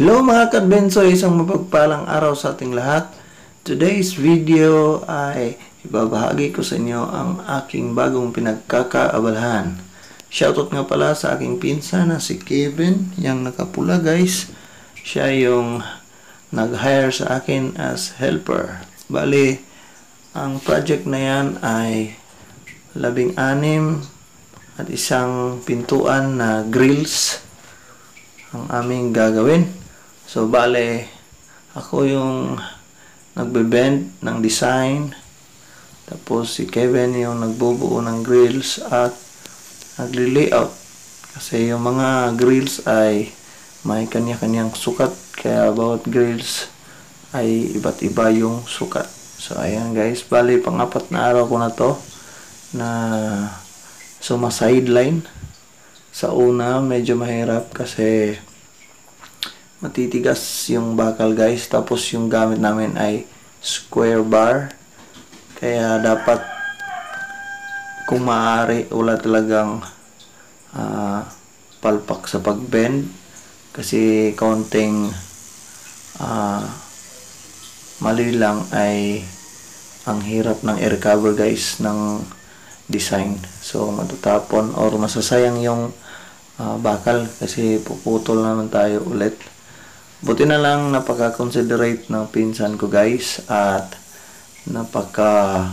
Hello mga kadbenso, isang mapagpalang araw sa ating lahat. Today's video ay ibabahagi ko sa inyo ang aking bagong pinagkakaabalahan. Shoutout nga pala sa aking pinsan na si Kevin, yung nakapula guys. Siya yung nag-hire sa akin as helper. Bali, ang project na yan ay 16 at isang pintuan na grills ang aming gagawin. So, bale, ako yung nagbe-bend ng design. Tapos, si Kevin yung nagbubuo ng grills at nagli-layout. Kasi yung mga grills ay may kanya-kanyang sukat. Kaya, bawat grills ay iba't iba yung sukat. So, ayan guys. Bale, pang-apat na araw ko na to na suma-sideline. Sa una, medyo mahirap kasi matitigas yung bakal guys. Tapos yung gamit namin ay square bar. Kaya dapat kung maaari wala talagang palpak sa pagbend. Kasi konting mali lang ay ang hirap ng air cover guys ng design. So matatapon or masasayang yung bakal kasi puputol naman tayo ulit. Buti na lang napaka-considerate ng pinsan ko guys at napaka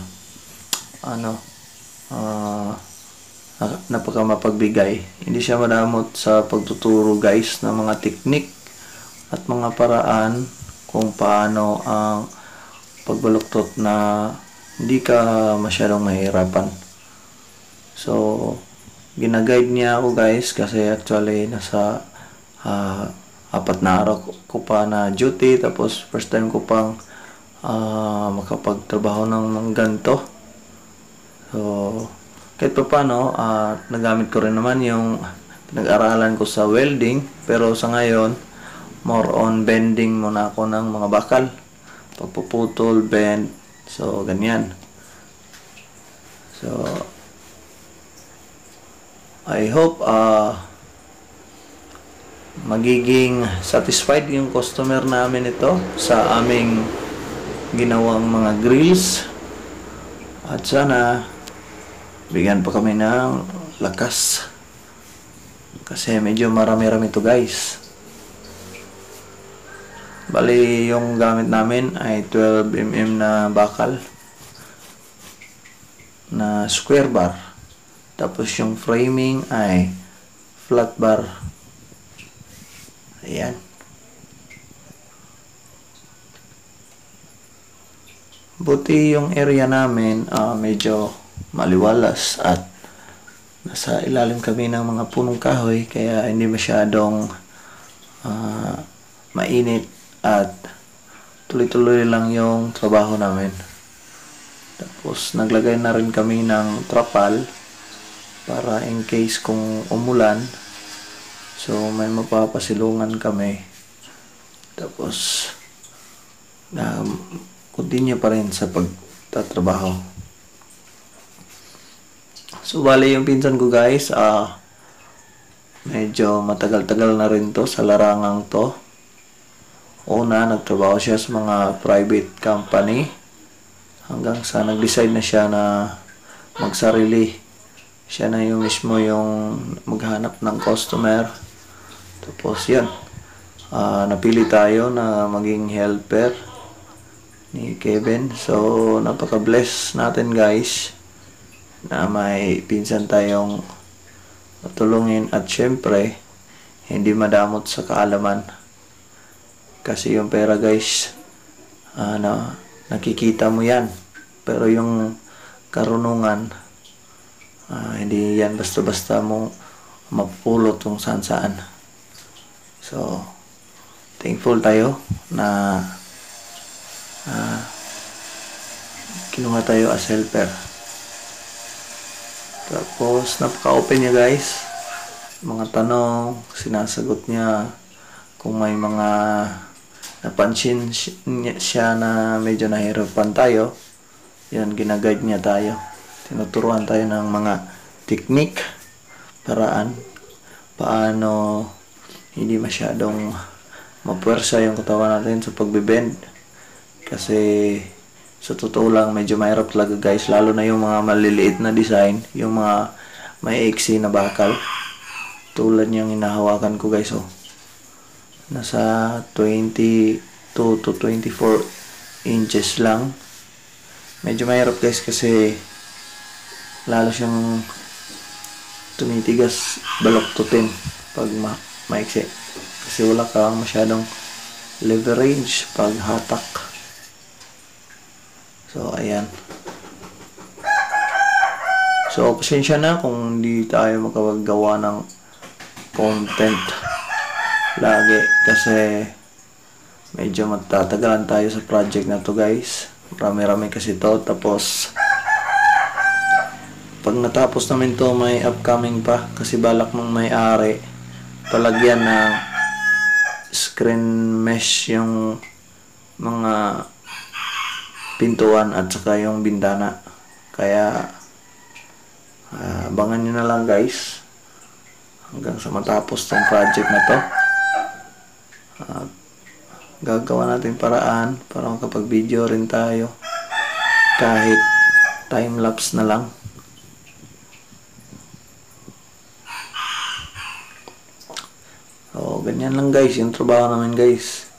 mapagbigay. Hindi siya madamot sa pagtuturo guys ng mga teknik at mga paraan kung paano ang pagbaluktot na hindi ka masyadong mahirapan. So, ginaguide niya ako guys kasi actually nasa 4 na araw ko pa na duty, tapos first time ko pang makapagtrabaho ng ganito. So, kahit pa paano, nagamit ko rin naman yung pinag-aralan ko sa welding, pero sa ngayon, more on bending muna ako ng mga bakal. Pagpuputol, bend, so ganyan. So, I hope magiging satisfied yung customer namin ito sa aming ginawang mga grills. At sana bigyan pa kami ng lakas. Kasi medyo marami-rami ito guys. Bali yung gamit namin ay 12mm na bakal na square bar. Tapos yung framing ay flat bar. Ayan. Buti yung area namin medyo maliwalas at nasa ilalim kami ng mga punong kahoy kaya hindi masyadong mainit at tuloy-tuloy lang yung trabaho namin. Tapos naglagay na rin kami ng trapal para in case kung umulan, so may mapapasilungan kami. Tapos continue pa rin sa pagtatrabaho. So bali yung pinsan ko guys, medyo matagal-tagal na rin to sa larangang to. Una, nagtrabaho siya sa mga private company hanggang sa nag-decide na siya na magsarili. Siya na yung mismo yung maghanap ng customer. Tapos yan, napili tayo na maging helper ni Kevin. So napaka-bless natin guys na may pinsan tayong matulungin at syempre hindi madamot sa kaalaman. Kasi yung pera guys, nakikita mo yan, pero yung karunungan, hindi yan basta-basta mo mapulot kung saan-saan. So, thankful tayo na kinuha tayo as helper. Tapos, napaka-open niya guys. Mga tanong, sinasagot niya. Kung may mga napansin siya na medyo nahirapan tayo, yan, ginaguide niya tayo. Tinuturuan tayo ng mga teknik, paraan, paano hindi masyadong mapuwersa yung katawan natin sa pagbibend. Kasi sa totoo lang, medyo mahirap talaga guys, lalo na yung mga maliliit na design, yung mga may iksi na bakal. Tulad niyang hinahawakan ko guys, oh. Nasa 22 to 24 inches lang. Medyo mahirap guys kasi lalo siyang tumitigas, baloktutin pag maiksi. Kasi wala kang masyadong leverage pag hatak. So, ayan. So, pasensya na kung hindi tayo makagawa ng content lagi kasi medyo matatagalan tayo sa project na to guys. Marami-rami kasi to. Tapos, pag natapos namin to, may upcoming pa. Kasi balak ng may-ari palagyan ng screen mesh yung mga pintuan at saka yung bintana. Kaya abangan nyo na lang guys hanggang sa matapos tong project na to. Gagawa natin paraan para makapag video rin tayo kahit time lapse na lang. So ganyan lang guys yung trabaho namin guys,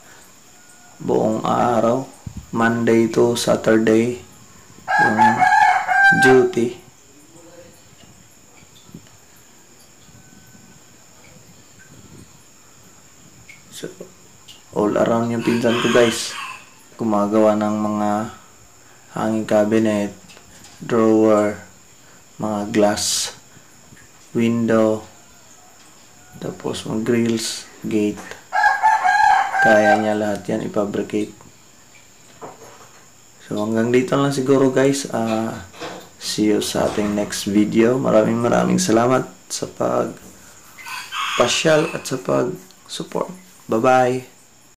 buong araw, Monday to Saturday yung duty. So, all around yung pinsan ko guys, gumagawa ng mga hanging cabinet, drawer, mga glass, window, tapos mga grills, gate. Kaya niya lahat yan i-fabricate. So hanggang dito lang siguro guys. See you sa ating next video. Maraming salamat sa pag-pasyal at sa pag-support. Bye-bye!